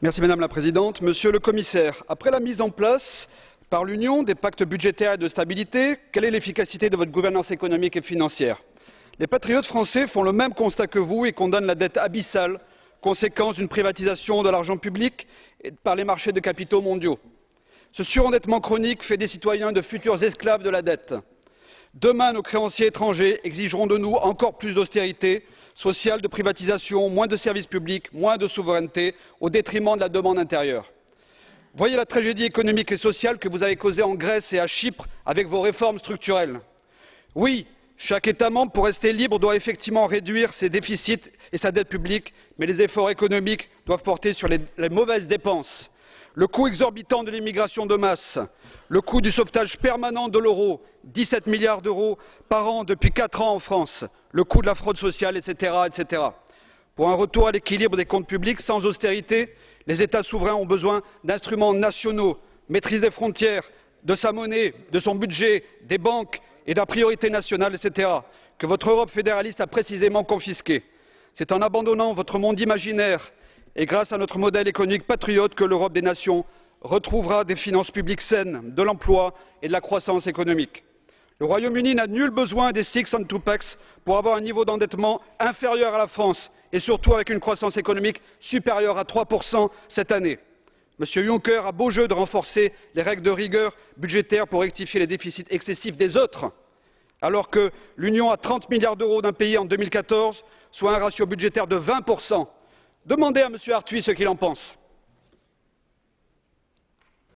Madame la Présidente. Monsieur le Commissaire, après la mise en place par l'Union des pactes budgétaires et de stabilité, quelle est l'efficacité de votre gouvernance économique et financière? Les patriotes français font le même constat que vous et condamnent la dette abyssale, conséquence d'une privatisation de l'argent public par les marchés de capitaux mondiaux. Ce surendettement chronique fait des citoyens de futurs esclaves de la dette. Demain, nos créanciers étrangers exigeront de nous encore plus d'austérité sociale, de privatisation, moins de services publics, moins de souveraineté, au détriment de la demande intérieure. Voyez la tragédie économique et sociale que vous avez causée en Grèce et à Chypre avec vos réformes structurelles. Oui, chaque État membre, pour rester libre, doit effectivement réduire ses déficits et sa dette publique, mais les efforts économiques doivent porter sur les mauvaises dépenses. Le coût exorbitant de l'immigration de masse, le coût du sauvetage permanent de l'euro, 17 milliards d'euros par an depuis 4 ans en France, le coût de la fraude sociale, etc., etc. Pour un retour à l'équilibre des comptes publics sans austérité, les États souverains ont besoin d'instruments nationaux, maîtrise des frontières, de sa monnaie, de son budget, des banques et de la priorité nationale, etc., que votre Europe fédéraliste a précisément confisqués. C'est en abandonnant votre monde imaginaire et grâce à notre modèle économique patriote que l'Europe des nations retrouvera des finances publiques saines, de l'emploi et de la croissance économique. Le Royaume-Uni n'a nul besoin des six and two packs pour avoir un niveau d'endettement inférieur à la France et surtout avec une croissance économique supérieure à 3% cette année. M. Juncker a beau jeu de renforcer les règles de rigueur budgétaire pour rectifier les déficits excessifs des autres, alors que l'Union a 30 milliards d'euros d'impayés en 2014, soit un ratio budgétaire de 20%. Demandez à M. Arthuis ce qu'il en pense.